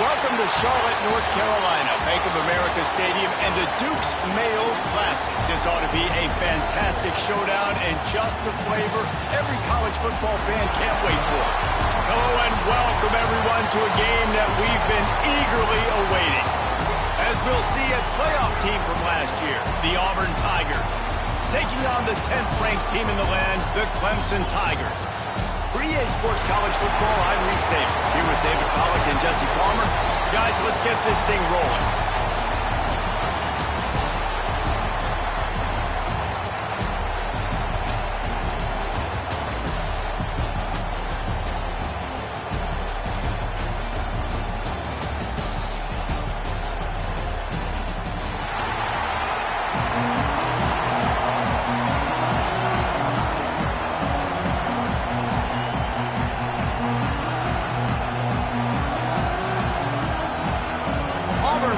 Welcome to Charlotte, North Carolina, Bank of America Stadium, and the Duke's Mayo Classic. This ought to be a fantastic showdown and just the flavor every college football fan can't wait for. Hello and welcome, everyone, to a game that we've been eagerly awaiting. As we'll see, a playoff team from last year, the Auburn Tigers, taking on the 10th-ranked team in the land, the Clemson Tigers. For EA Sports College Football, I'm Reese Davis, here with David Pollack and Jesse Palmer. Guys, let's get this thing rolling.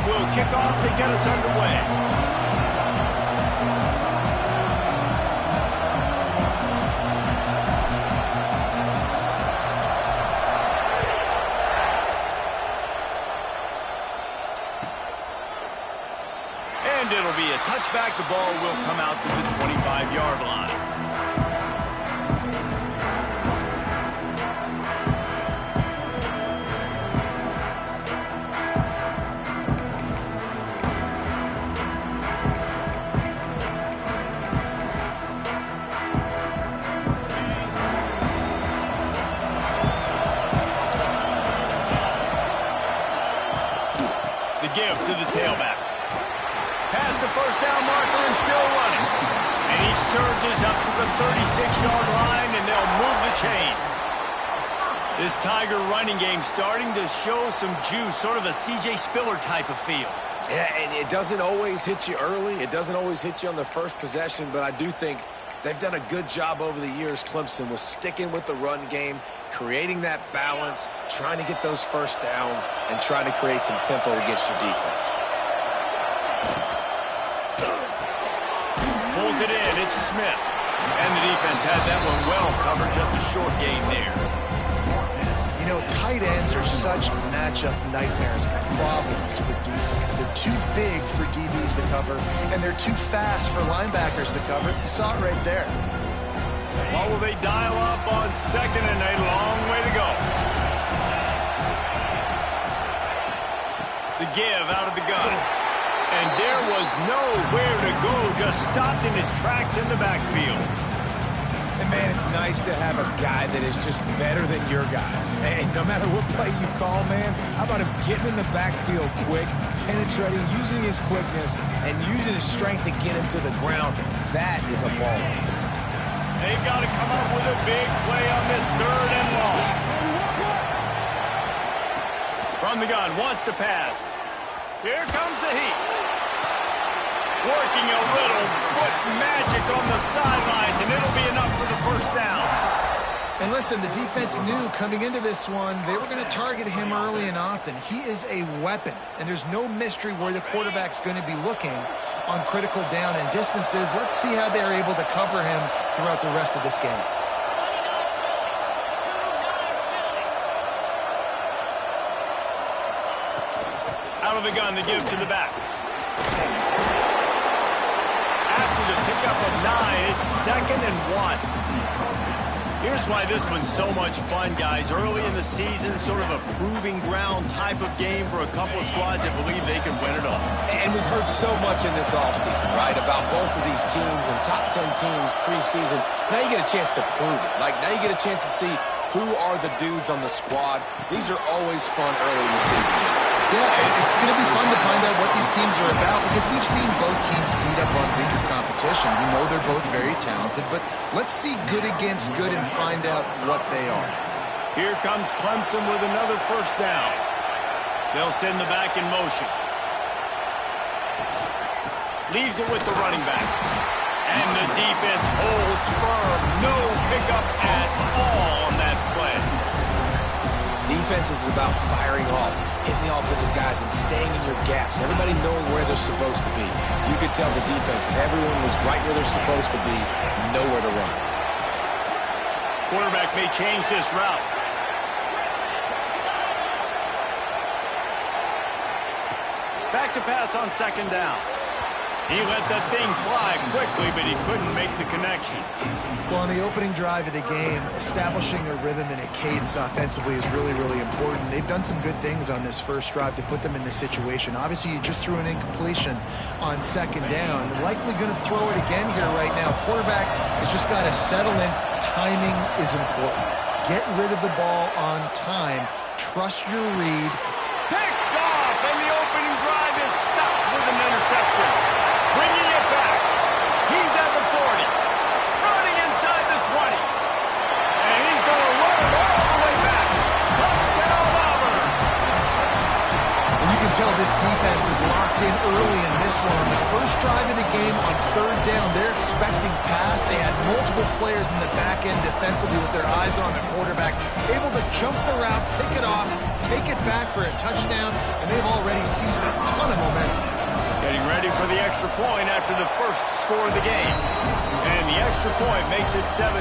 Will kick off to get us underway. And it'll be a touchback. The ball will come out to the 25-yard line. Give to the tailback. Past the first down marker and still running. And he surges up to the 36-yard line, and they'll move the chains. This Tiger running game starting to show some juice, sort of a C.J. Spiller type of feel. Yeah, and it doesn't always hit you early. It doesn't always hit you on the first possession, but I do think they've done a good job over the years, Clemson, with sticking with the run game, creating that balance, trying to get those first downs, and trying to create some tempo against your defense. Pulls it in. It's Smith. And the defense had that one well covered. Just a short gain there. You know, tight ends are such matchup nightmares and problems for defense. They're too big for DBs to cover, and they're too fast for linebackers to cover. You saw it right there. What will they dial up on second and a long way to go? The give out of the gun. And there was nowhere to go, just stopped in his tracks in the backfield. And, man, it's nice to have a guy that is just better than your guys. And no matter what play you call, man, how about him getting in the backfield quick, penetrating, using his quickness, and using his strength to get him to the ground. That is a ball. They've got to come up with a big play on this third and long. From the gun, wants to pass. Here comes the heat. Working a little foot magic on the sidelines, and it'll be enough for the first down. And listen, the defense knew coming into this one, they were going to target him early and often. He is a weapon, and there's no mystery where the quarterback's going to be looking on critical down and distances. Let's see how they're able to cover him throughout the rest of this game. Out of the gun to give to the back. After the pickup of 9, it's 2nd and 1. Here's why this one's so much fun, guys. Early in the season, sort of a proving ground type of game for a couple of squads that believe they can win it all. And we've heard so much in this offseason, right, about both of these teams and top 10 teams preseason. Now you get a chance to prove it. Like, now you get a chance to see who are the dudes on the squad. These are always fun early in the season, Jason. Yeah, it's going to be fun to find out what these teams are about because we've seen both teams beat up on weaker competition. We know they're both very talented, but let's see good against good and find out what they are. Here comes Clemson with another first down. They'll send the back in motion. Leaves it with the running back. And the defense holds firm. No pickup at all on that play. Defense is about firing off, hitting the offensive guys and staying in your gaps. Everybody knowing where they're supposed to be. You could tell the defense, everyone was right where they're supposed to be, nowhere to run. Quarterback may change this route. Back to pass on second down. He let that thing fly quickly, but he couldn't make the connection. Well, on the opening drive of the game, establishing a rhythm and a cadence offensively is really, really important. They've done some good things on this first drive to put them in this situation. Obviously, you just threw an incompletion on second down. Likely going to throw it again here right now. Quarterback has just got to settle in. Timing is important. Get rid of the ball on time. Trust your read. Picked off, and the opening drive is stopped with an interception. Bringing it back. He's at the 40. Running inside the 20. And he's going to run it all the way back. Touchdown, Auburn. And you can tell this defense is locked in early in this one. On the first drive of the game on third down, they're expecting pass. They had multiple players in the back end defensively with their eyes on the quarterback, able to jump the route, pick it off, take it back for a touchdown, and they've already seized a ton of momentum. Getting ready for the extra point after the first score of the game. And the extra point makes it 7-0.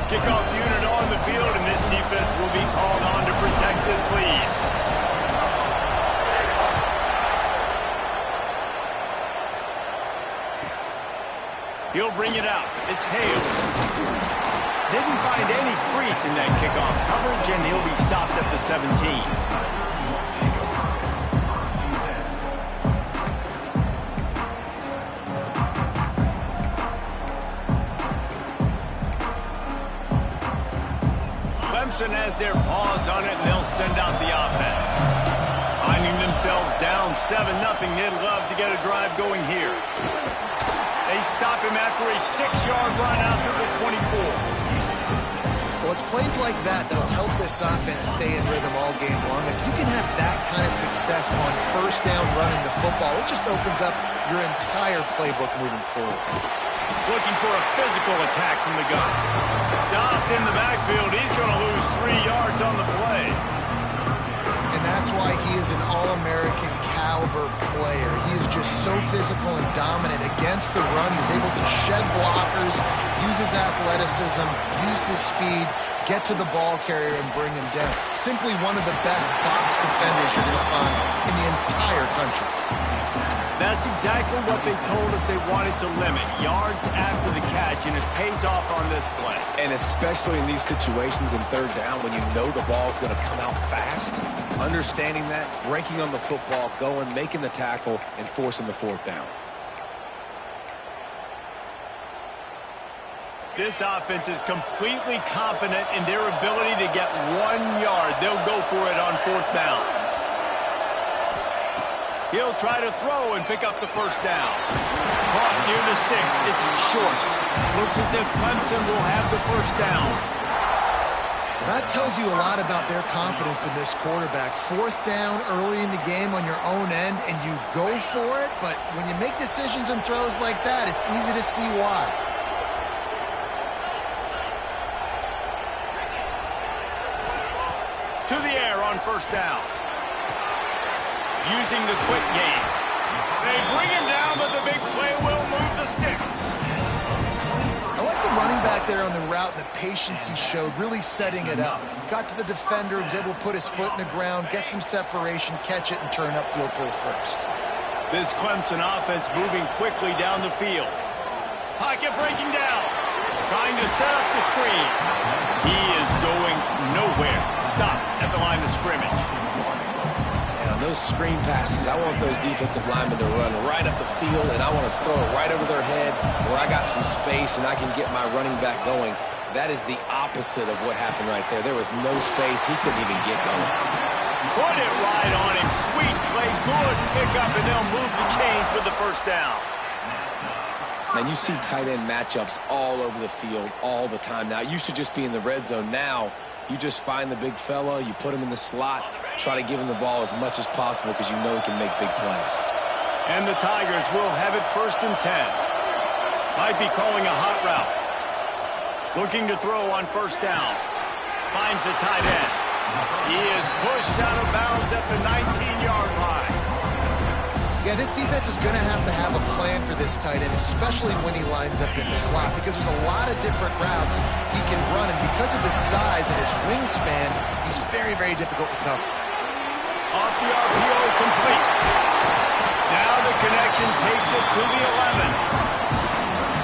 Kickoff unit on the field, and this defense will be called on to protect this lead. He'll bring it out. It's Hale. Didn't find any crease in that kickoff coverage, and he'll be stopped at the 17. Clemson has their paws on it, and they'll send out the offense. Finding themselves down 7-0, they'd love to get a drive going here. They stop him after a 6-yard run out to the 24. Well, it's plays like that that'll help this offense stay in rhythm all game long. If you can have that kind of success on first down running the football, it just opens up your entire playbook moving forward. Looking for a physical attack from the gun. Stopped in the backfield. He's going to lose 3 yards on the play. And that's why he is an All-American caliber player. He is just so physical and dominant against the run. He's able to shed blockers, use his athleticism, use his speed, get to the ball carrier and bring him down. Simply one of the best box defenders you're going to find in the entire country. That's exactly what they told us they wanted to limit. Yards after the catch, and it pays off on this play. And especially in these situations in third down when you know the ball's going to come out fast, understanding that, breaking on the football, going, making the tackle, and forcing the fourth down. This offense is completely confident in their ability to get 1 yard. They'll go for it on fourth down. He'll try to throw and pick up the first down. Caught near the sticks. It's short. Looks as if Clemson will have the first down. That tells you a lot about their confidence in this quarterback. Fourth down early in the game on your own end, and you go for it, but when you make decisions and throws like that, it's easy to see why. To the air on first down. Using the quick game. They bring him down, but the big play will move the sticks. I like the running back there on the route and the patience he showed, really setting it up. Got to the defender, was able to put his foot in the ground, get some separation, catch it, and turn upfield for the first. This Clemson offense moving quickly down the field. Pocket breaking down. Trying to set up the screen. He is going nowhere. Stop at the line of scrimmage. And on those screen passes, I want those defensive linemen to run right up the field, and I want to throw it right over their head where I got some space and I can get my running back going. That is the opposite of what happened right there. There was no space. He couldn't even get going. Put it right on him. Sweet play. Good pickup, and they'll move the chains with the first down. And you see tight end matchups all over the field all the time. Now, it used to just be in the red zone. Now, you just find the big fella, you put him in the slot, try to give him the ball as much as possible because you know he can make big plays. And the Tigers will have it 1st and 10. Might be calling a hot route. Looking to throw on first down. Finds the tight end. He is pushed out of bounds at the 19-yard line. Yeah, this defense is going to have a plan for this tight end, especially when he lines up in the slot, because there's a lot of different routes he can run, and because of his size and his wingspan, he's very, very difficult to cover. Off the RPO, complete. Now the connection takes it to the 11.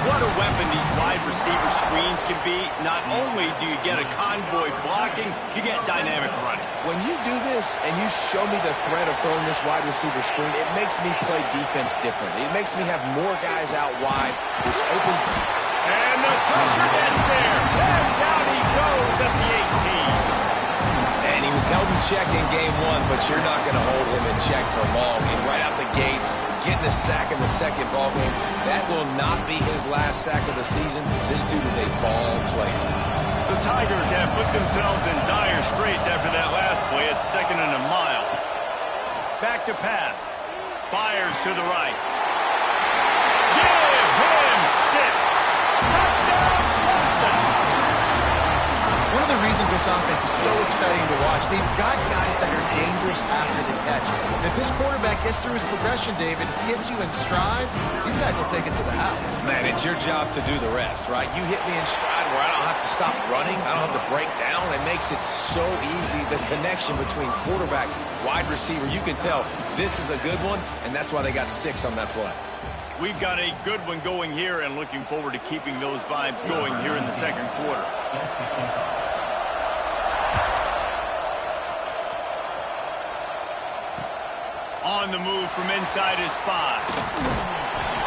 What a weapon these wide receiver screens can be. Not only do you get a convoy blocking, you get dynamic running. When you do this and you show me the threat of throwing this wide receiver screen, it makes me play defense differently. It makes me have more guys out wide, which opens... And the pressure gets there. And down he goes at the 18. And he was held in check in game one, but you're not going to hold him in check for long. And right out the gates, getting a sack in the second ball game, that will not be his last sack of the season. This dude is a ball player. The Tigers have put themselves in dire straits after that last play at 2nd and a mile. Back to pass. Fires to the right. Give him 6. Touchdown, Clemson. One of the reasons this offense is so exciting to watch, they've got guys that are dangerous after the catch. And if this quarterback gets through his progression, David, hits you in stride, these guys will take it to the house. Man, it's your job to do the rest, right? You hit me in stride where I don't have to stop running. I don't have to break down. It makes it so easy. The connection between quarterback, wide receiver, you can tell this is a good one, and that's why they got 6 on that play. We've got a good one going here and looking forward to keeping those vibes going here in the second quarter. On the move from inside his 5.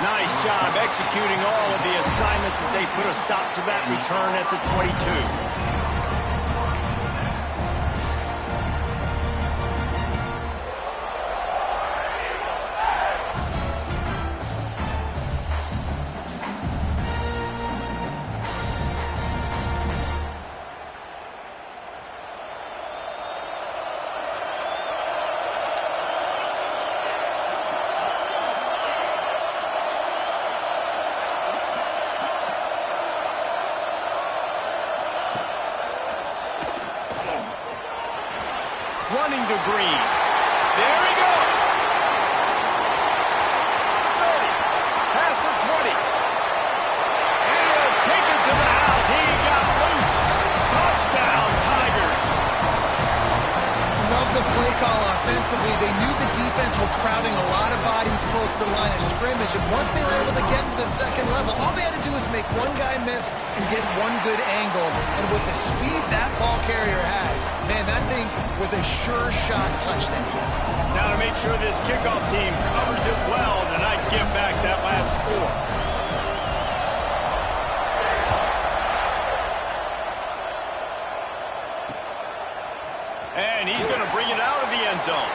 Nice job executing all of the assignments as they put a stop to that return at the 22. Running to Green. There he goes. 30. Past the 20. And he'll take it to the house. He got loose. Touchdown, Tigers. Love the play call offensively. They knew the defense were crowding a lot of bodies close to the line of scrimmage, and once they were able to get into the second level, all they had to do was make one guy miss and get one good angle. And with the speed that ball carrier has, man, that thing was a sure shot touchdown. Now to make sure this kickoff team covers it well tonight, give back that last score. And he's going to bring it out of the end zone.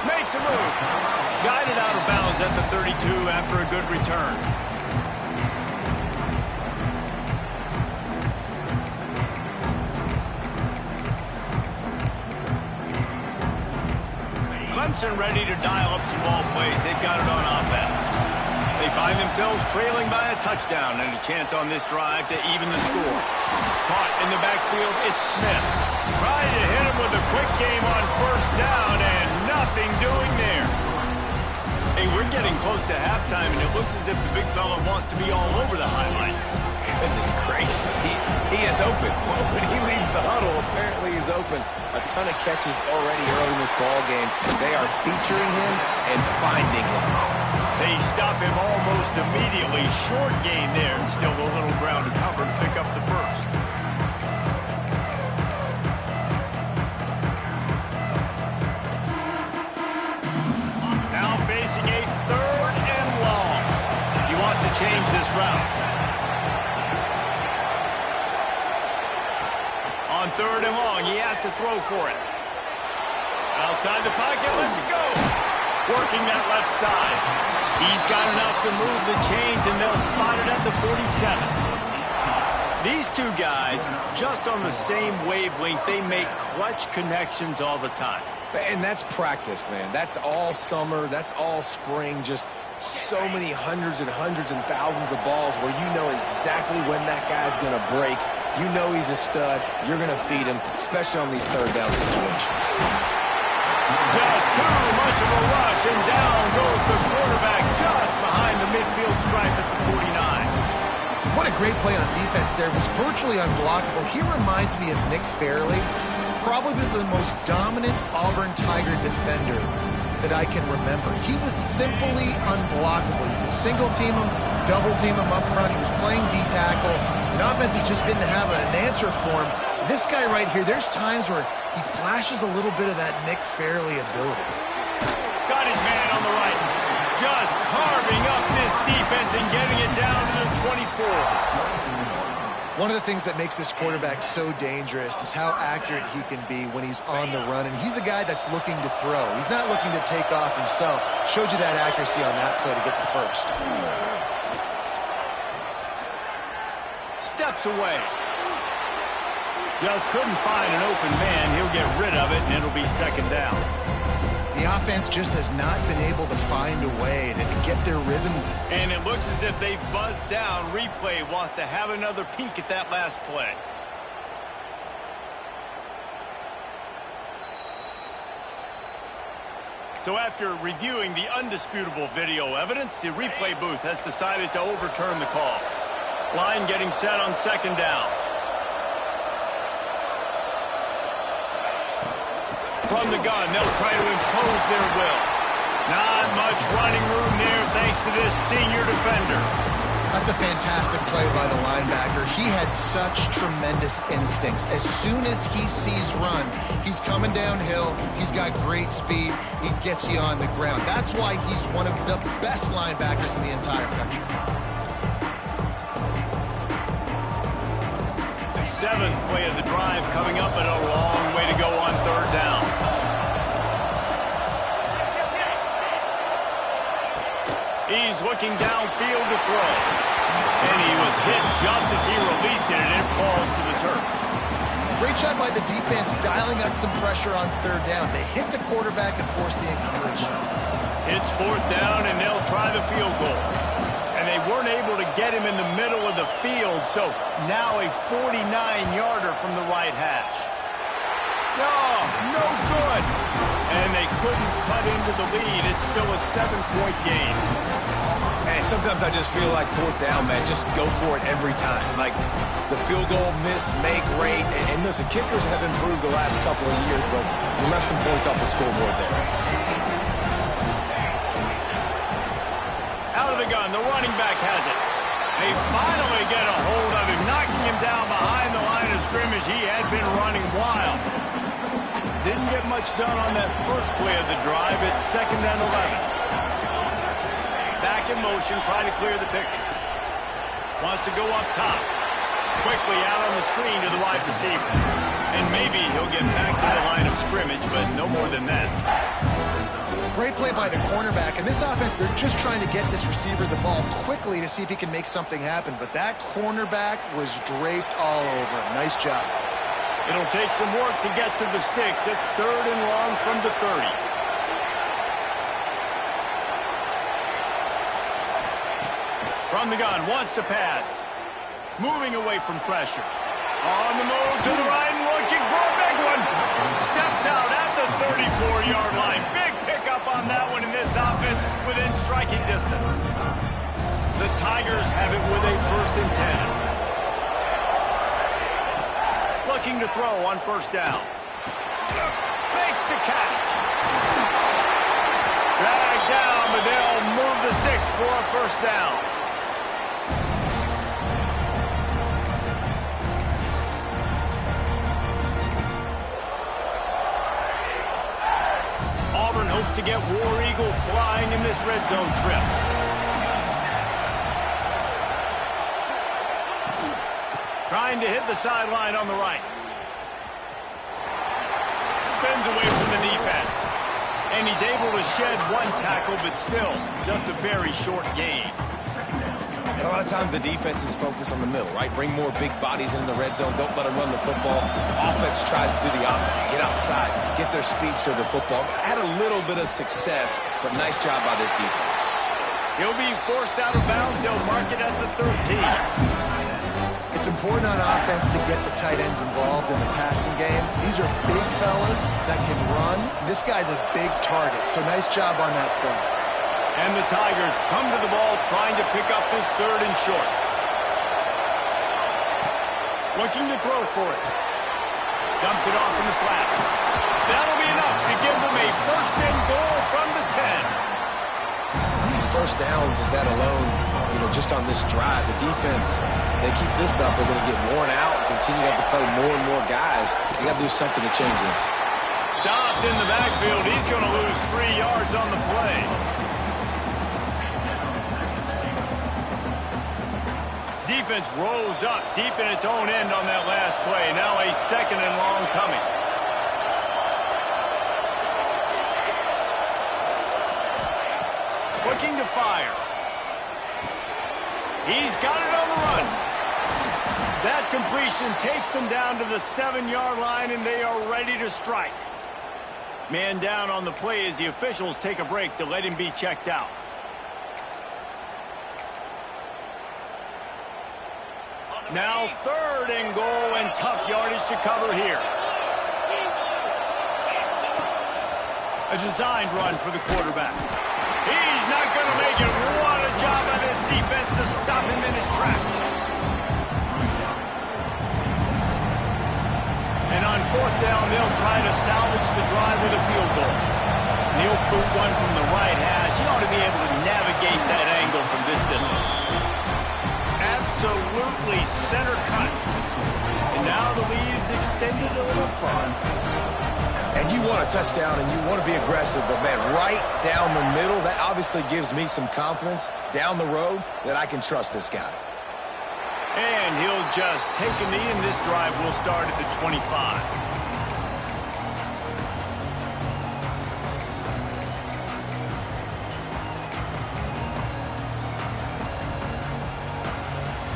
Makes a move. Guided out of bounds at the 32 after a good return. Clemson ready to dial up some ball plays. They've got it on offense. They find themselves trailing by a touchdown and a chance on this drive to even the score. Caught in the backfield, it's Smith. Trying to hit him with a quick game on first down and nothing doing there. Hey, we're getting close to halftime and it looks as if the big fella wants to be all over the highlights. Goodness gracious, he is open. Well, when he leaves the huddle, apparently he's open. A ton of catches already early in this ball game. They are featuring him and finding him. They stop him almost immediately. Short gain there and still a little ground to cover to pick up the first. Now facing a 3rd and long. He wants to change this route. On 3rd and long, he has to throw for it. Outside the pocket, let's go. Working that left side. He's got enough to move the chains, and they'll spot it at the 47. These two guys, just on the same wavelength, they make clutch connections all the time. And that's practice, man. That's all summer. That's all spring. Just so many hundreds and thousands of balls where you know exactly when that guy's going to break. You know he's a stud. You're going to feed him, especially on these 3rd down situations. Just too much of a rush motion. Down goes the quarterback just behind the midfield stripe at the 49. What a great play on defense there. It was virtually unblockable. He reminds me of Nick Fairley, probably the most dominant Auburn Tiger defender that I can remember. He was simply unblockable. You could single team him, double team him up front. He was playing D-tackle. And offenses just didn't have an answer for him. This guy right here, there's times where he flashes a little bit of that Nick Fairley ability. Got his man on the right. Just carving up this defense and getting it down to the 24. One of the things that makes this quarterback so dangerous is how accurate he can be when he's on the run. And he's a guy that's looking to throw. He's not looking to take off himself. Showed you that accuracy on that play to get the first. Steps away. Just couldn't find an open man. He'll get rid of it, and it'll be second down. The offense just has not been able to find a way to get their rhythm. And it looks as if they've buzzed down. Replay wants to have another peek at that last play. So after reviewing the undisputable video evidence, the replay booth has decided to overturn the call. Line getting set on second down. From the gun, they'll try to impose their will. Not much running room there thanks to this senior defender. That's a fantastic play by the linebacker. He has such tremendous instincts. As soon as he sees run, he's coming downhill. He's got great speed. He gets you on the ground. That's why he's one of the best linebackers in the entire country. Seventh play of the drive coming up, and a long way to go on third down. He's looking downfield to throw. And he was hit just as he released it, and it falls to the turf. Great job by the defense dialing out some pressure on third down. They hit the quarterback and forced the incompletion. It's fourth down, and they'll try the field goal. And they weren't able to get him in the middle of the field, so now a 49-yarder from the right hash. No good. And they couldn't cut into the lead. It's still a 7-point game. Hey, sometimes I just feel like fourth down, man. Just go for it every time. Like the field goal miss, make, rate. And listen, kickers have improved the last couple of years, but we left some points off the scoreboard there. Out of the gun, the running back has it. They finally get a hold of him, knocking him down behind the line of scrimmage. He had been running wild. Didn't get much done on that first play of the drive. It's second and 11. Back in motion, trying to clear the picture. Wants to go up top. Quickly out on the screen to the wide receiver. And maybe he'll get back to the line of scrimmage, but no more than that. Great play by the cornerback. And this offense, they're just trying to get this receiver the ball quickly to see if he can make something happen. But that cornerback was draped all over him. Nice job. It'll take some work to get to the sticks. It's third and long from the 30. From the gun, wants to pass. Moving away from pressure. On the move to the right and looking for a big one. Steps out at the 34-yard line. Big pickup on that one in this offense within striking distance. The Tigers have it with a first and 10. Looking to throw on first down. Makes the catch. Dragged down, but they'll move the sticks for a first down. Auburn hopes to get War Eagle flying in this red zone trip. Trying to hit the sideline on the right. Spins away from the defense. And he's able to shed one tackle, but still just a very short gain. And a lot of times the defense is focused on the middle, right? Bring more big bodies into the red zone. Don't let them run the football. Offense tries to do the opposite. Get outside. Get their speeds to the football. Had a little bit of success, but nice job by this defense. He'll be forced out of bounds. They'll mark it at the 13. It's important on offense to get the tight ends involved in the passing game. These are big fellas that can run. This guy's a big target, so nice job on that play. And the Tigers come to the ball trying to pick up this 3rd and short. Looking to throw for it. Dumps it off in the flats. That'll be enough to give them a 1st and goal from the 10. First downs is that alone, just on this drive. The defense, they keep this up, they're going to get worn out and continue to have to play more and more guys. You got to do something to change this. Stopped in the backfield. He's going to lose 3 yards on the play. Defense rolls up deep in its own end on that last play. Now a 2nd and long coming. Looking to fire. He's got it on the run. That completion takes them down to the 7-yard line, and they are ready to strike. Man down on the play as the officials take a break to let him be checked out. Now 3rd and goal, and tough yardage to cover here. A designed run for the quarterback. He's not going to make it. What a job by this defense to stop him in his tracks. And on 4th down, they'll try to salvage the drive with a field goal. He'll boot one from the right hash. He ought to be able to navigate that angle from this distance. Absolutely center cut. And now the lead is extended a little far. And you want a touchdown and you want to be aggressive, but man, right down the middle, that obviously gives me some confidence down the road that I can trust this guy. And he'll just take a knee, and this drive will start at the 25.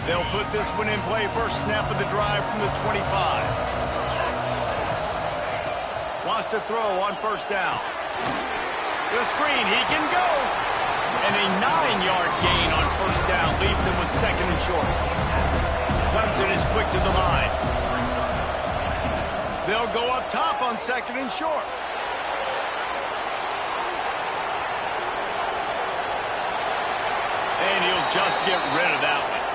They'll put this one in play. First snap of the drive from the 25. Wants to throw on 1st down. The screen, he can go. And a 9-yard gain on 1st down leaves him with 2nd and short. Clemson is quick to the line. They'll go up top on 2nd and short. And he'll just get rid of that one.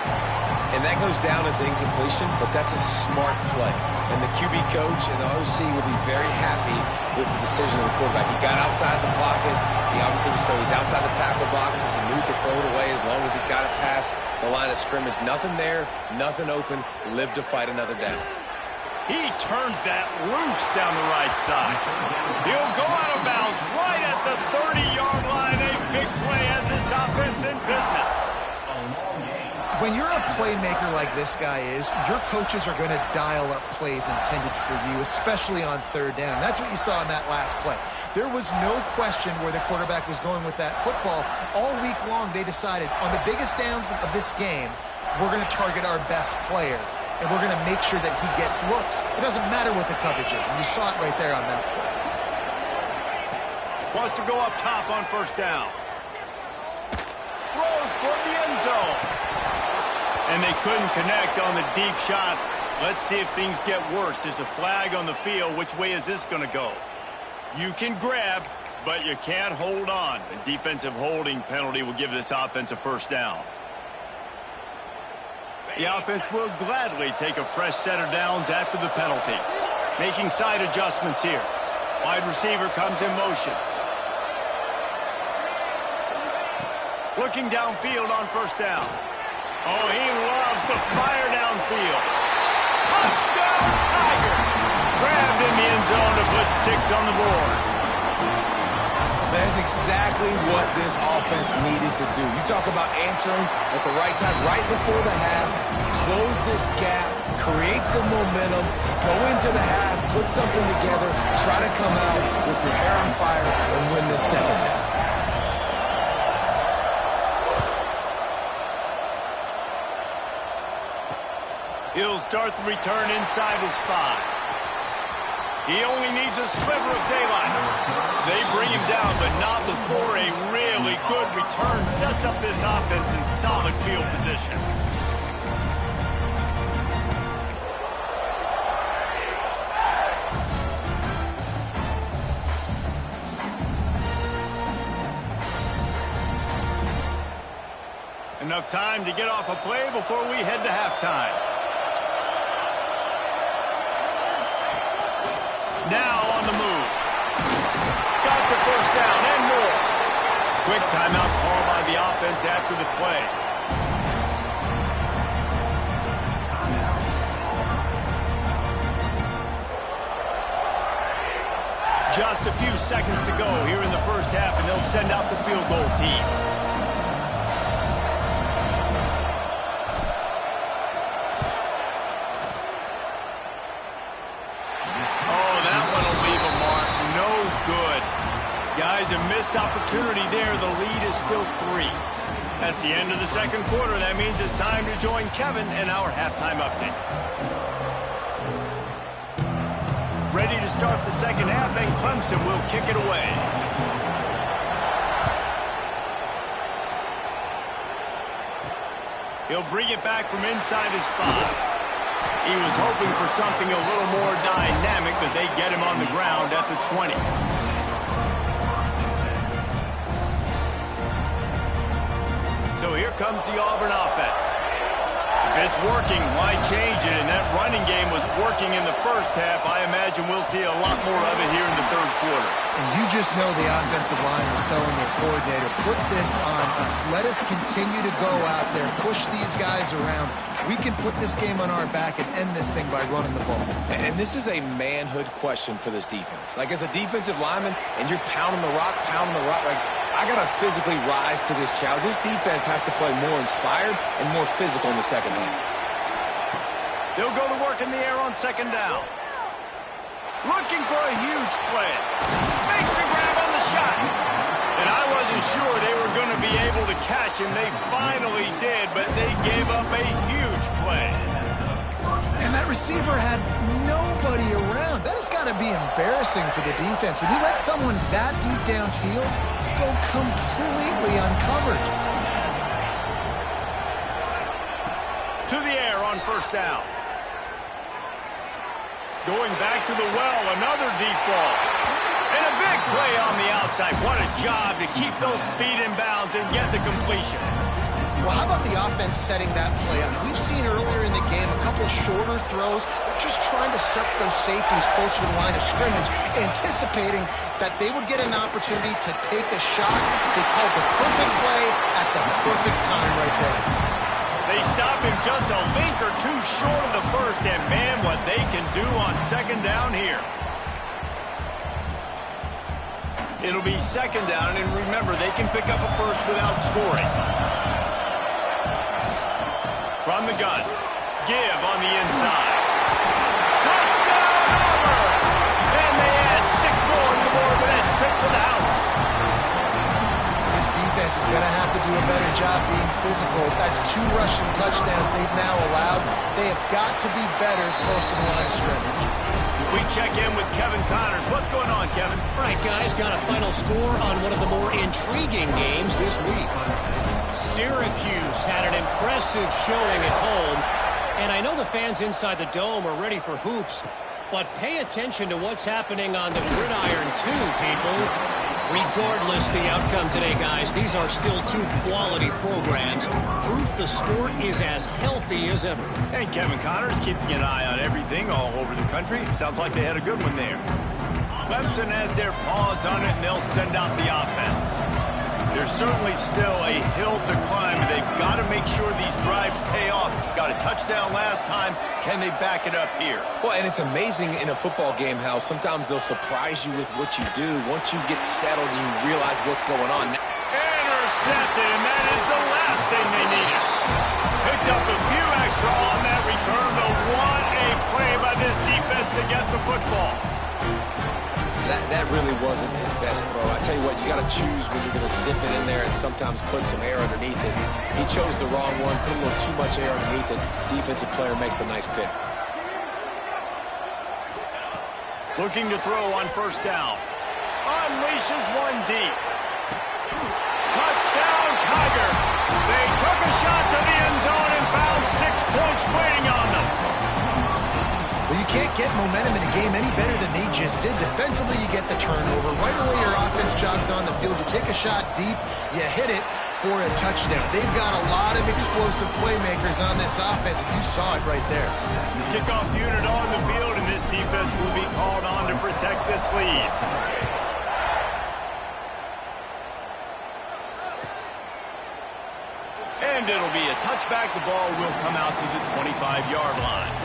And that goes down as an incompletion, but that's a smart play. And the QB coach and the OC will be very happy with the decision of the quarterback. He got outside the pocket. He obviously was so he's outside the tackle boxes. He knew he could throw it away as long as he got it past the line of scrimmage. Nothing there, nothing open. Live to fight another down. He turns that loose down the right side. He'll go out of bounds right at the 30-yard line. A big play as this offense in business. When you're a playmaker like this guy is, your coaches are going to dial up plays intended for you, especially on 3rd down. That's what you saw in that last play. There was no question where the quarterback was going with that football. All week long, they decided on the biggest downs of this game, we're going to target our best player, and we're going to make sure that he gets looks. It doesn't matter what the coverage is, and you saw it right there on that play. Wants to go up top on 1st down. Throws for the end zone. And they couldn't connect on the deep shot. Let's see if things get worse. There's a flag on the field. Which way is this going to go? You can grab, but you can't hold on. A defensive holding penalty will give this offense a 1st down. The offense will gladly take a fresh set of downs after the penalty. Making side adjustments here. Wide receiver comes in motion. Looking downfield on 1st down. Oh, he loves to fire downfield. Touchdown, Tiger! Grabbed in the end zone to put 6 on the board. That's exactly what this offense needed to do. You talk about answering at the right time, right before the half, close this gap, create some momentum, go into the half, put something together, try to come out with your hair on fire and win this 2nd half. He'll start the return inside his 5. He only needs a sliver of daylight. They bring him down, but not before a really good return sets up this offense in solid field position. Enough time to get off a play before we head to halftime. Now on the move. Got the first down and more. Quick timeout call by the offense after the play. Just a few seconds to go here in the first half, and they'll send out the field goal team. Oh, that one will leave a mark. No good. Guys, a missed opportunity there. The lead is still 3. That's the end of the second quarter. That means it's time to join Kevin in our halftime update. Ready to start the second half, and Clemson will kick it away. He'll bring it back from inside his 5. He was hoping for something a little more dynamic, but they get him on the ground at the 20. So here comes the Auburn offense. If it's working, why change it? And that running game was working in the first half. I imagine we'll see a lot more of it here in the third quarter. And you just know the offensive line was telling their coordinator, put this on us. Let us continue to go out there, push these guys around. We can put this game on our back and end this thing by running the ball. And this is a manhood question for this defense. Like, as a defensive lineman, and you're pounding the rock, like, I got to physically rise to this challenge. This defense has to play more inspired and more physical in the second half. They'll go to work in the air on second down. Looking for a huge play. Makes a grab on the shot. And I wasn't sure they were going to be able to catch him. They finally did, but they gave up a huge play. And that receiver had nobody around. That has got to be embarrassing for the defense. When you let someone that deep downfield go completely uncovered. To the air on first down. Going back to the well, another deep ball. And a big play on the outside. What a job to keep those feet in bounds and get the completion. Well, how about the offense setting that play up? We've seen earlier in the game a couple shorter throws. They're just trying to suck those safeties closer to the line of scrimmage, anticipating that they would get an opportunity to take a shot. They called the perfect play at the perfect time right there. They stop him just a link or two short of the first, and man, what they can do on second down here. It'll be second down, and remember, they can pick up a first without scoring. From the gun, give on the inside. Touchdown, Auburn! And they add 6 more to the board with that trip to the house. This defense is going to have to do a better job being physical. That's 2 rushing touchdowns they've now allowed. They have got to be better close to the line of scrimmage. We check in with Kevin Connors. What's going on, Kevin? All right, guys, got a final score on one of the more intriguing games this week. Syracuse had an impressive showing at home, and I know the fans inside the Dome are ready for hoops, but pay attention to what's happening on the gridiron too, people. Regardless the outcome today, guys, these are still 2 quality programs. Proof the sport is as healthy as ever. And Kevin Connors keeping an eye on everything all over the country. Sounds like they had a good one there. Clemson has their paws on it, and they'll send out the offense. There's certainly still a hill to climb. They've got to make sure these drives pay off. Got a touchdown last time. Can they back it up here? Well, and it's amazing in a football game how sometimes they'll surprise you with what you do. Once you get settled, you realize what's going on. Intercepted, and that is the last thing they needed. Picked up a few extra on that return, but what a play by this defense to get the football. That really wasn't his best throw. I tell you what, you got to choose when you're going to zip it in there and sometimes put some air underneath it. He chose the wrong one, put a little too much air underneath it. Defensive player makes the nice pick. Looking to throw on first down. Unleashes one deep. Touchdown, Tiger. They took a shot to the end zone and found 6 points waiting on them. Well, you can't get momentum in a game any better than they just did. Defensively, you get the turnover. Right away, your offense jogs on the field. You take a shot deep, you hit it. for a touchdown. They've got a lot of explosive playmakers on this offense, and you saw it right there. Kickoff unit on the field, and this defense will be called on to protect this lead. And it'll be a touchback. The ball will come out to the 25-yard line.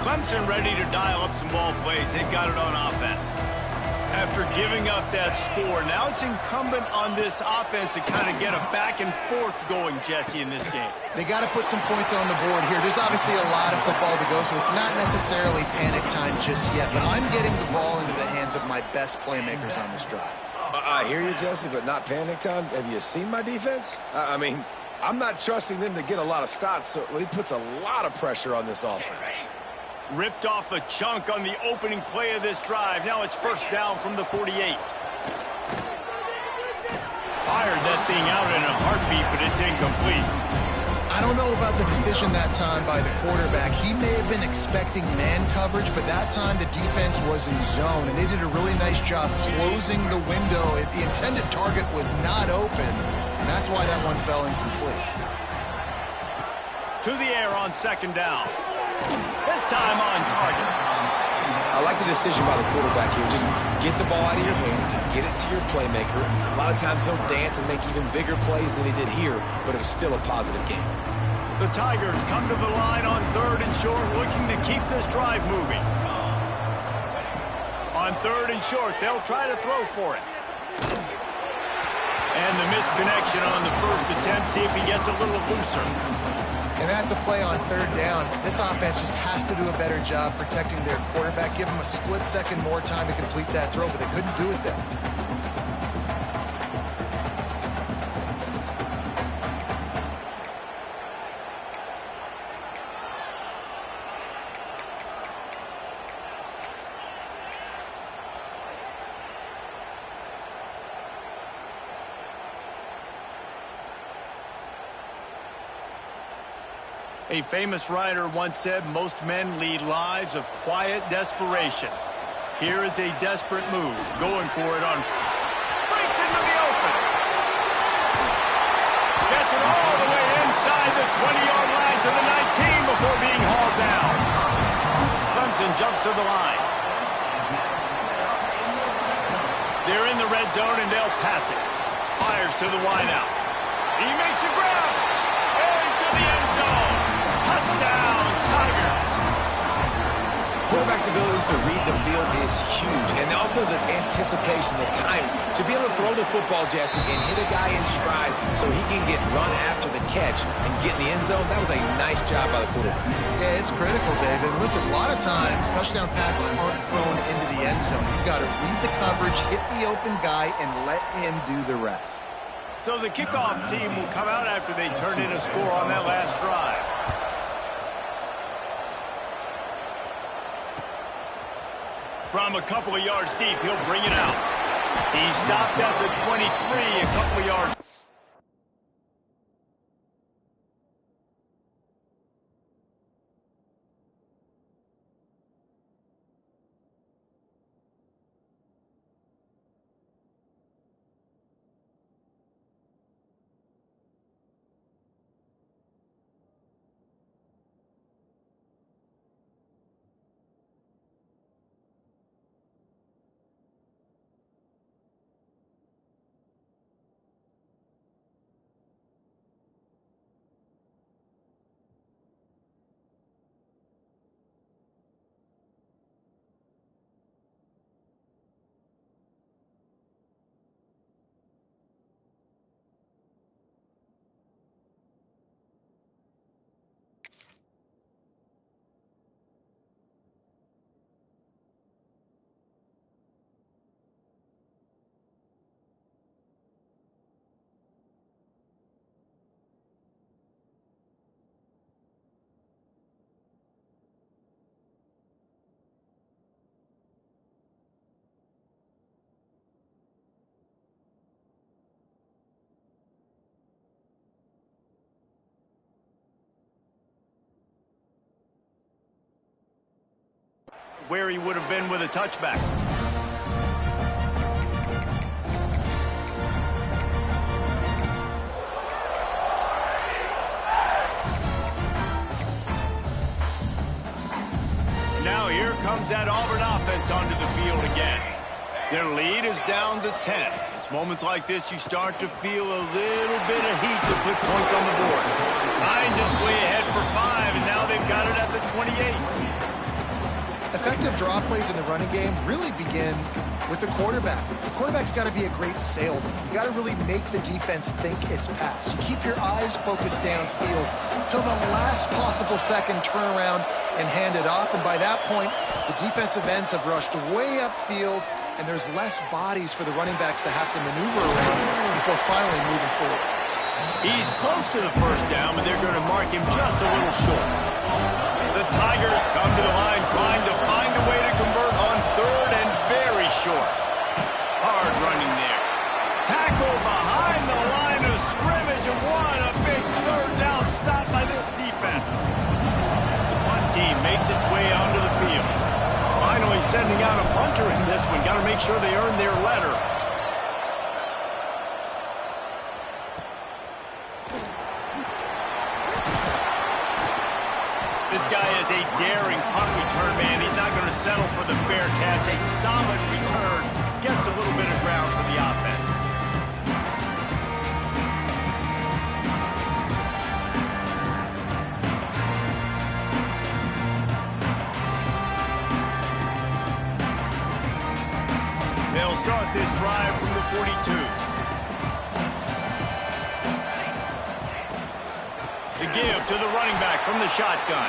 Clemson ready to dial up some ball plays. They've got it on offense. After giving up that score, now it's incumbent on this offense to kind of get a back and forth going, Jesse, in this game. They got to put some points on the board here. There's obviously a lot of football to go, so it's not necessarily panic time just yet, but I'm getting the ball into the hands of my best playmakers on this drive. I hear you, Jesse, but not panic time. Have you seen my defense? I mean, I'm not trusting them to get a lot of stops, so he puts a lot of pressure on this offense. Ripped off a chunk on the opening play of this drive. Now it's first down from the 48. Fired that thing out in a heartbeat, but it's incomplete. I don't know about the decision that time by the quarterback. He may have been expecting man coverage, but that time the defense was in zone, and they did a really nice job closing the window. The intended target was not open, and that's why that one fell incomplete. To the air on second down. This time on target. I like the decision by the quarterback here. Just get the ball out of your hands, get it to your playmaker. A lot of times he'll dance and make even bigger plays than he did here, but it was still a positive game. The Tigers come to the line on third and short, looking to keep this drive moving. On third and short, they'll try to throw for it. And the misconnection on the first attempt. See if he gets a little looser. And that's a play on third down. This offense just has to do a better job protecting their quarterback. Give him a split second more time to complete that throw, but they couldn't do it there. A famous writer once said, most men lead lives of quiet desperation. Here is a desperate move, going for it on... breaks into the open. Gets it all the way inside the 20-yard line to the 19 before being hauled down. Clemson jumps to the line. They're in the red zone and they'll pass it. Fires to the wideout. He makes a grab. Into the end zone. Touchdown, Tigers. Quarterback's abilities to read the field is huge, and also the anticipation, the timing. To be able to throw the football, Jesse, and hit a guy in stride so he can get run after the catch and get in the end zone, that was a nice job by the quarterback. Yeah, it's critical, David. Listen, a lot of times, touchdown passes aren't thrown into the end zone. You've got to read the coverage, hit the open guy, and let him do the rest. So the kickoff team will come out after they turn in a score on that last drive. From a couple of yards deep, he'll bring it out. He stopped at the 23, a couple of yards. where he would have been with a touchback. Now here comes that Auburn offense onto the field again. Their lead is down to 10. It's moments like this you start to feel a little bit of heat to put points on the board. Hines is way ahead for 5, and now they've got it at the 28. Effective draw plays in the running game really begin with the quarterback. The quarterback's got to be a great salesman. You got to really make the defense think it's pass. You keep your eyes focused downfield till the last possible second, turn around and hand it off. And by that point, the defensive ends have rushed way upfield, and there's less bodies for the running backs to have to maneuver around before finally moving forward. He's close to the first down, but they're going to mark him just a little short. The Tigers come to the line trying to find a way to convert on third and very short. Hard running there. Tackle behind the line of scrimmage, and what a big third down stop by this defense. The punt team makes its way onto the field. Finally sending out a punter in this one. Got to make sure they earn their letter. This guy is a daring punt return man. He's not going to settle for the fair catch. A solid return. Gets a little bit of ground for the offense. They'll start this drive from the 42. The give to the running back from the shotgun.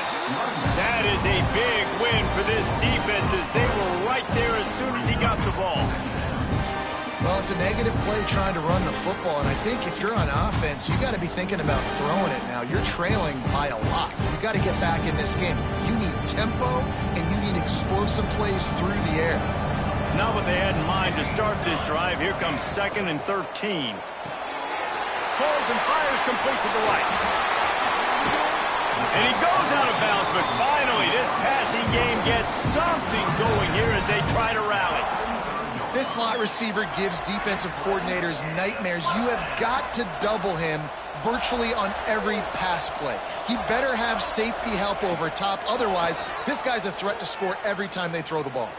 That is a big win for this defense as they were right there as soon as he got the ball. Well, it's a negative play trying to run the football, and I think if you're on offense, you got to be thinking about throwing it now. You're trailing by a lot. You got to get back in this game. You need tempo, and you need explosive plays through the air. Not what they had in mind to start this drive. Here comes 2nd and 13. Pulls and fires complete to the right. And he goes out of bounds, but finally this passing game gets something going here as they try to rally. This slot receiver gives defensive coordinators nightmares. You have got to double him virtually on every pass play. He better have safety help over top. Otherwise, this guy's a threat to score every time they throw the ball.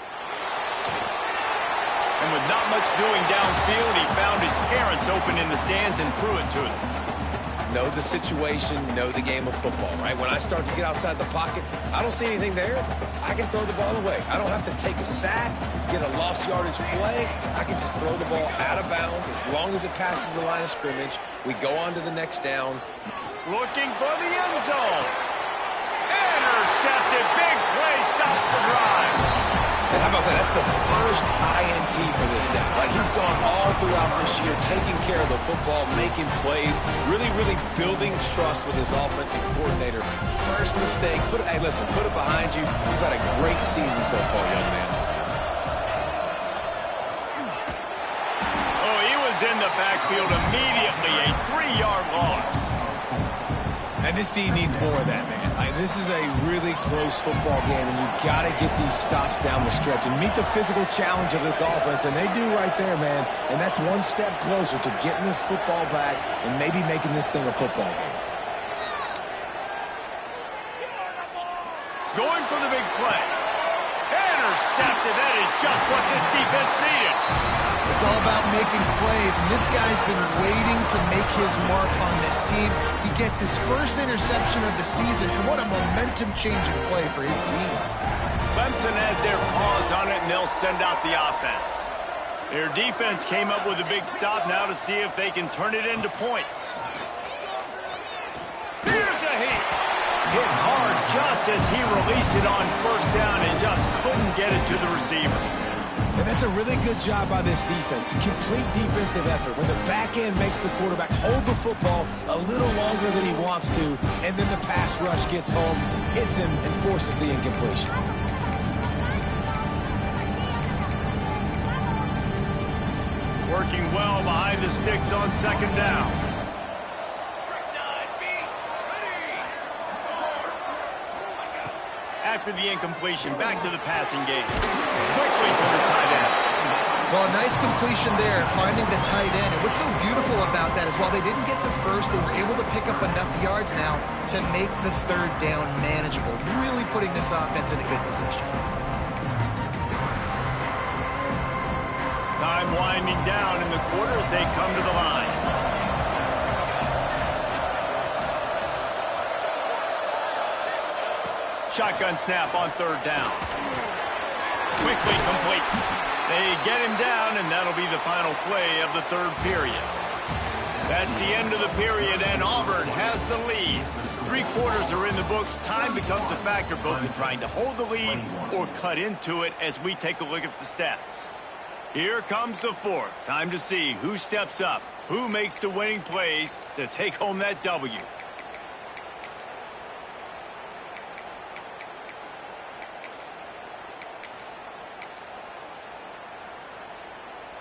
And with not much doing downfield, he found his parents open in the stands and threw it to them. Know the situation, know the game of football, right? When I start to get outside the pocket, I don't see anything there. I can throw the ball away. I don't have to take a sack, get a lost yardage play. I can just throw the ball out of bounds as long as it passes the line of scrimmage. We go on to the next down. Looking for the end zone. Intercepted. Big play stops the drive. And how about that? That's the first INT for this guy. Like, he's gone all throughout this year, taking care of the football, making plays, really building trust with his offensive coordinator. First mistake. Hey, listen, put it behind you. You've had a great season so far, young man. Oh, he was in the backfield immediately. A 3-yard loss. And this team needs more of that, man. This is a really close football game, and you've got to get these stops down the stretch and meet the physical challenge of this offense, and they do right there, man. And that's one step closer to getting this football back and maybe making this thing a football game. Going for the big play. Intercepted. That is just what this defense needed. It's all about making plays, and this guy's been waiting to make his mark on this team. He gets his first interception of the season, and what a momentum-changing play for his team. Clemson has their paws on it, and they'll send out the offense. Their defense came up with a big stop now to see if they can turn it into points. Here's a hit. Hit hard just as he released it on first down and just couldn't get it to the receiver. And that's a really good job by this defense. A complete defensive effort. When the back end makes the quarterback hold the football a little longer than he wants to, and then the pass rush gets home, hits him, and forces the incompletion. Working well behind the sticks on second down. after the incompletion. Back to the passing game. Quickly to the tight end. Well, a nice completion there, finding the tight end. And what's so beautiful about that is while they didn't get the first, they were able to pick up enough yards now to make the third down manageable, really putting this offense in a good position. Time winding down in the quarter as they come to the line. Shotgun snap on third down. Quickly complete. They get him down, and that'll be the final play of the third period. That's the end of the period, and Auburn has the lead. 3 quarters are in the books. Time becomes a factor, both in trying to hold the lead or cut into it as we take a look at the stats. Here comes the fourth. Time to see who steps up, who makes the winning plays to take home that W.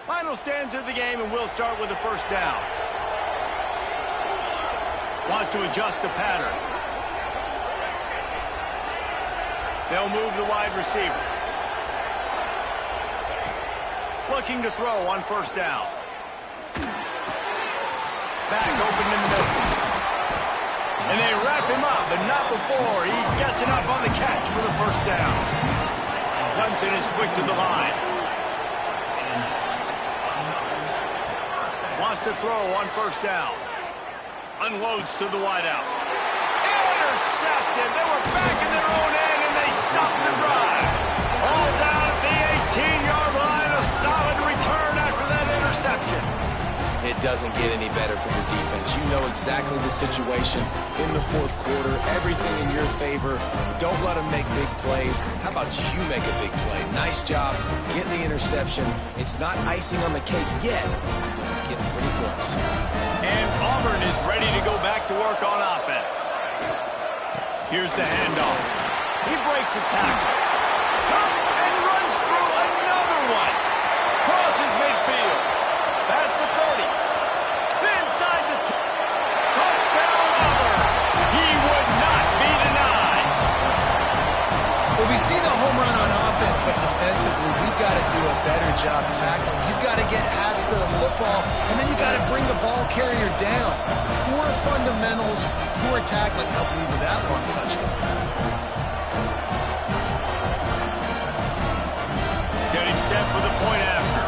Final stands of the game, and we'll start with the first down. Wants to adjust the pattern. They'll move the wide receiver. Looking to throw on first down. Back open in the middle. And they wrap him up, but not before he gets enough on the catch for the first down. Clemson is quick to the line. Wants to throw on first down. Unloads to the wideout. Intercepted. They were back in their own end, and they stopped the drive. All down at the 18-yard line. A solid return after that interception. It doesn't get any better for the defense. You know exactly the situation in the fourth quarter. Everything in your favor. Don't let them make big plays. How about you make a big play? Nice job getting the interception. It's not icing on the cake yet, but it's getting pretty close. And Auburn is ready to go back to work on offense. Here's the handoff. He breaks a tackle. And runs through another one. Crosses midfield. Past the 30. Inside the touchdown Auburn. He would not be denied. Well, we see the home run on offense, but defensively, we've got to do a better job tackling. You've got to get hats to the football, and then you've got to bring the ball carrier down. Poor fundamentals, poor tackling helped lead to that long touchdown. Getting set for the point after.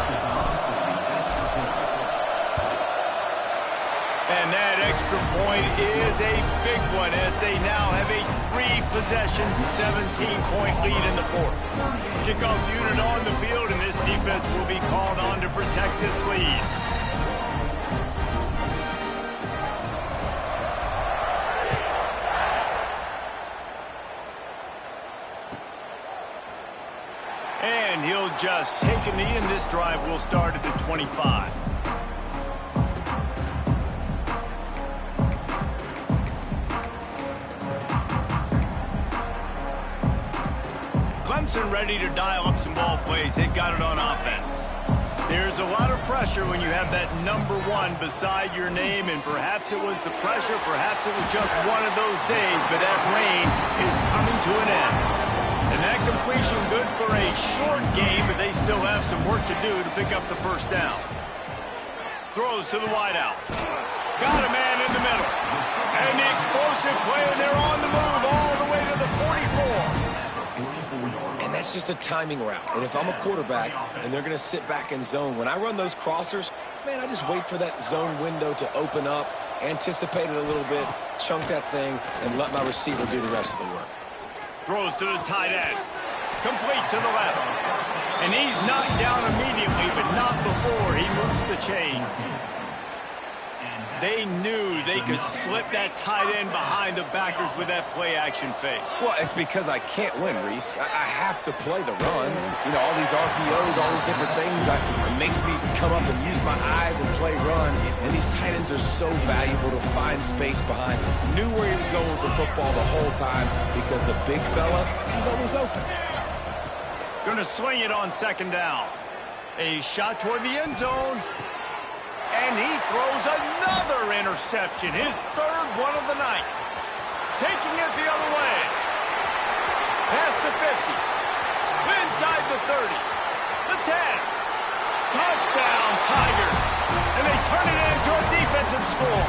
And that extra point is a big one as they now have a 3-possession, 17-point lead in the fourth. Kickoff unit on the field, and this defense will be called on to protect this lead. And he'll just take a knee, and this drive will start at the 25. Clemson ready to dial up some ball plays. They got it on offense. There's a lot of pressure when you have that number 1 beside your name, and perhaps it was the pressure, perhaps it was just one of those days, but that rain is coming to an end. And that completion good for a short game, but they still have some work to do to pick up the first down. Throws to the wideout. Got a man in the middle. And the explosive play, and they're on the move all the way to the 44. And that's just a timing route. And if I'm a quarterback and they're going to sit back in zone, when I run those crossers, man, I just wait for that zone window to open up, anticipate it a little bit, chunk that thing, and let my receiver do the rest of the work. Throws to the tight end. Complete to the left. And he's knocked down immediately, but not before he moves the chains. They knew they could slip that tight end behind the backers with that play-action fake. Well, it's because I can't win, Reese. I have to play the run. You know, all these RPOs, all these different things, it makes me come up and use my eyes and play run. And these tight ends are so valuable to find space behind. Knew where he was going with the football the whole time because the big fella, he's always open. Gonna swing it on second down. A shot toward the end zone. And he throws another interception, his third one of the night. Taking it the other way. Past the 50. Inside the 30. The 10. Touchdown, Tigers. And they turn it into a defensive score.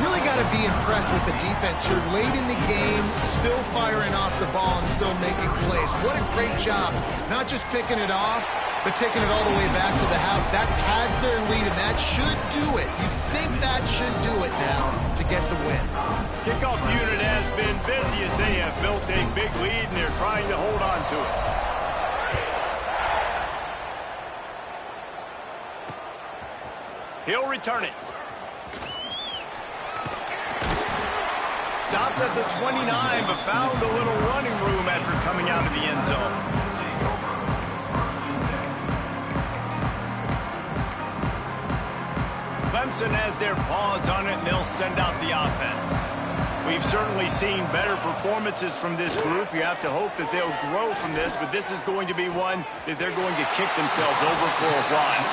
Really got to be impressed with the defense here. Late in the game, still firing off the ball and still making plays. What a great job. Not just picking it off, but taking it all the way back to the house. That pads their lead, and that should do it. You think that should do it now to get the win. Kickoff unit has been busy as they have built a big lead, and they're trying to hold on to it. He'll return it. Stopped at the 29, but found a little running room after coming out of the end zone. Clemson has their paws on it, and they'll send out the offense. We've certainly seen better performances from this group. You have to hope that they'll grow from this, but this is going to be one that they're going to kick themselves over for a while.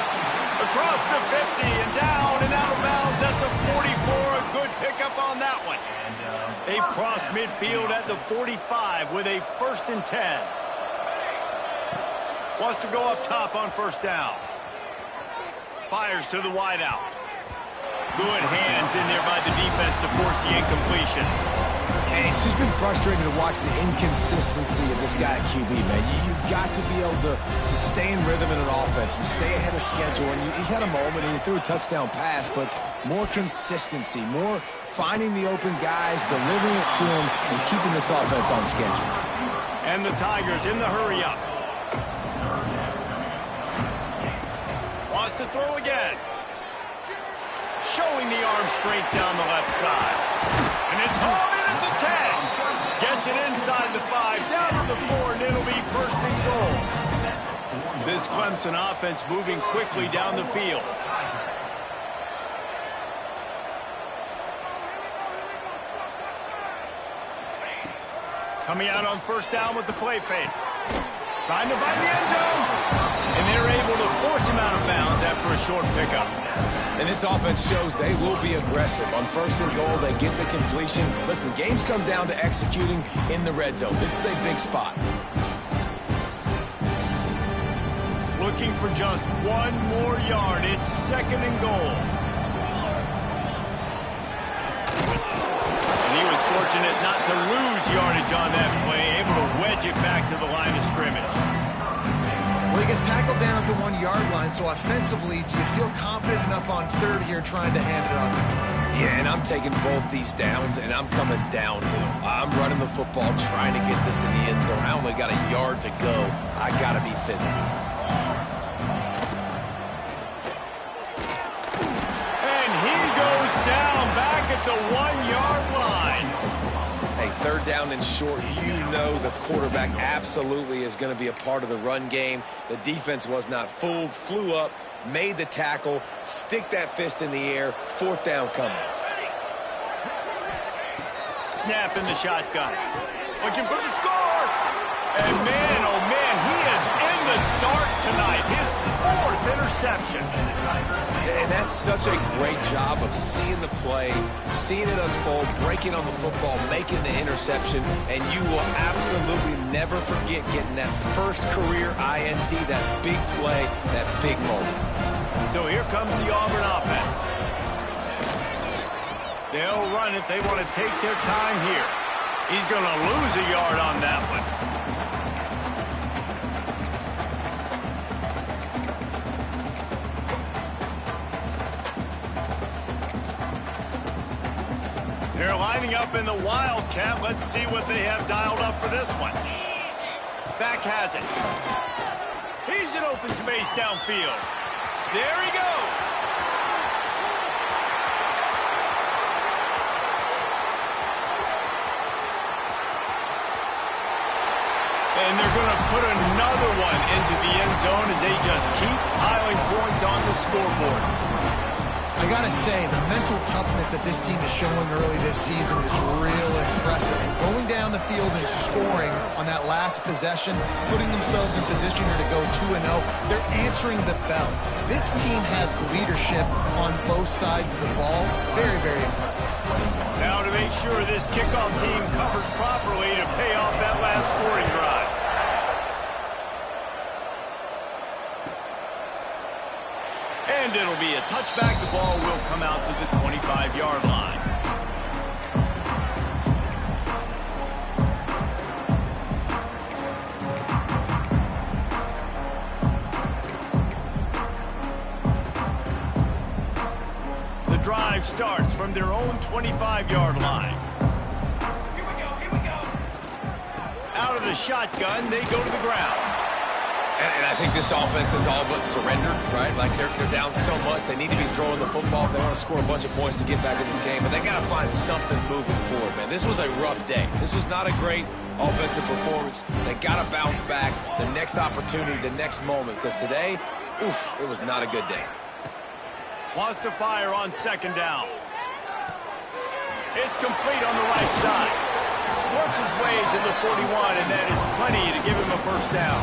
Across the 50 and down and out of bounds at the 44. A good pickup on that one. They cross midfield at the 45 with a 1st and 10. Wants to go up top on 1st down. Fires to the wideout. Good hands in there by the defense to force the incompletion. And it's just been frustrating to watch the inconsistency of this guy at QB, man. You've got to be able to stay in rhythm in an offense and stay ahead of schedule. And he's had a moment and he threw a touchdown pass, but more consistency, more finding the open guys, delivering it to him, and keeping this offense on schedule. And the Tigers in the hurry-up. Wants to throw again. Showing the arm straight down the left side. And it's hauled in at the 10. Gets it inside the 5, down to the 4, and it'll be 1st and goal. This Clemson offense moving quickly down the field. Coming out on 1st down with the play fake. Trying to find the end zone. And they're able to force him out of bounds after a short pickup. And this offense shows they will be aggressive. On 1st and goal, they get the completion. Listen, games come down to executing in the red zone. This is a big spot. Looking for just 1 more yard. It's 2nd and goal. And he was fortunate not to lose yardage on that play, able to wedge it back to the line of scrimmage. Well, he gets tackled down at the 1-yard line, so offensively, do you feel confident enough on 3rd here trying to hand it off? Yeah, and I'm taking both these downs, and I'm coming downhill. I'm running the football, trying to get this in the end zone. I only got a yard to go. I got to be physical. And he goes down back at the 1-yard line. Hey, 3rd down and short, you know the quarterback absolutely is going to be a part of the run game. The defense was not fooled, flew up, made the tackle, stick that fist in the air, 4th down coming. Snap in the shotgun. Looking for the score. And man, oh man, he is in the dark tonight. His 4th interception. And that's such a great job of seeing the play, seeing it unfold, breaking on the football, making the interception, and you will absolutely never forget getting that 1st career INT, that big play, that big moment. So here comes the Auburn offense. They'll run it. They want to take their time here. He's going to lose a yard on that one. They're lining up in the Wildcat. Let's see what they have dialed up for this one. Back has it. He's in open space downfield. There he goes. And they're going to put another one into the end zone as they just keep piling points on the scoreboard. I got to say, the mental toughness that this team is showing early this season is real impressive. And going down the field and scoring on that last possession, putting themselves in position here to go 2-0, they're answering the bell. This team has leadership on both sides of the ball. Very, very impressive. Now to make sure this kickoff team covers properly to pay off that last scoring drive. And it'll be a touchback. The ball will come out to the 25-yard line. The drive starts from their own 25-yard line. Here we go. Out of the shotgun, they go to the ground. And I think this offense is all but surrendered, right? Like they're down so much, they need to be throwing the football if they want to score a bunch of points to get back in this game. But they got to find something moving forward, man. This was a rough day. This was not a great offensive performance. They got to bounce back the next opportunity, the next moment, because today, oof, it was not a good day. Wants to fire on second down. It's complete on the right side. Works his way to the 41, and that is plenty to give him a first down.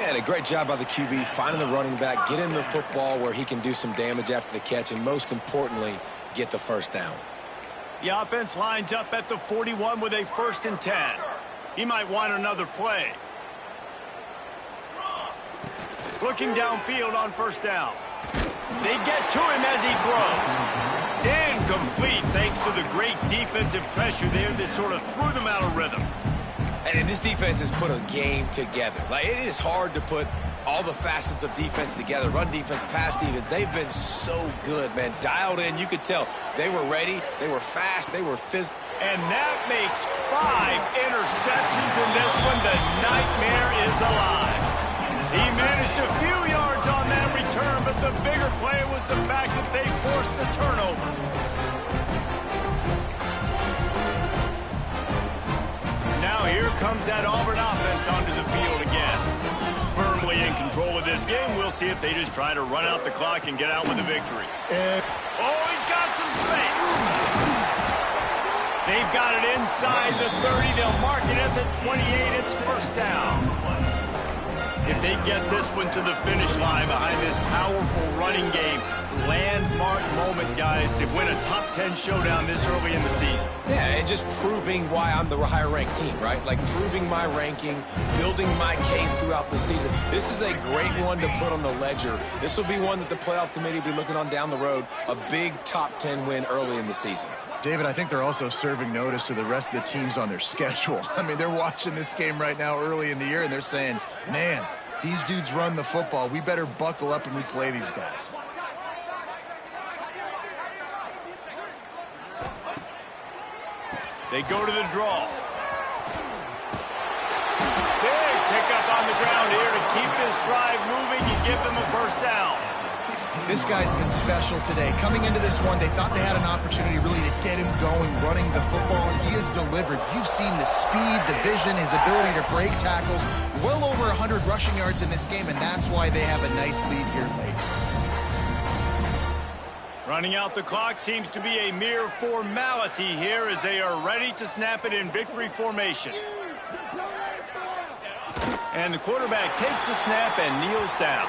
And a great job by the QB, finding the running back, get him the football where he can do some damage after the catch, and most importantly, get the first down. The offense lines up at the 41 with a 1st and 10. He might want another play. Looking downfield on first down. They get to him as he throws. Incomplete thanks to the great defensive pressure there that sort of threw them out of rhythm. And this defense has put a game together. Like, it is hard to put all the facets of defense together. Run defense, pass defense. They've been so good, man. Dialed in. You could tell they were ready. They were fast. They were physical. And that makes 5 interceptions in this one. The nightmare is alive. He managed a few yards on that return, but the bigger play was the fact that they forced the turnover. Now here comes that Auburn offense onto the field again. Firmly in control of this game. We'll see if they just try to run out the clock and get out with a victory. Oh, he's got some space. They've got it inside the 30. They'll mark it at the 28. It's first down. If they get this one to the finish line behind this powerful running game, landmark moment, guys, to win a top 10 showdown this early in the season. Yeah, and just proving why I'm the higher-ranked team, right? Like proving my ranking, building my case throughout the season. This is a great one to put on the ledger. This will be one that the playoff committee will be looking on down the road. A big top 10 win early in the season. David, I think they're also serving notice to the rest of the teams on their schedule. I mean, they're watching this game right now early in the year, and they're saying, man, these dudes run the football. We better buckle up when we play these guys. They go to the draw. Big pickup on the ground here to keep this drive moving. You give them a first down. This guy's been special today. Coming into this one, they thought they had an opportunity really to get him going, running the football, and he has delivered. You've seen the speed, the vision, his ability to break tackles. Well over 100 rushing yards in this game, and that's why they have a nice lead here late. Running out the clock seems to be a mere formality here as they are ready to snap it in victory formation. And the quarterback takes the snap and kneels down.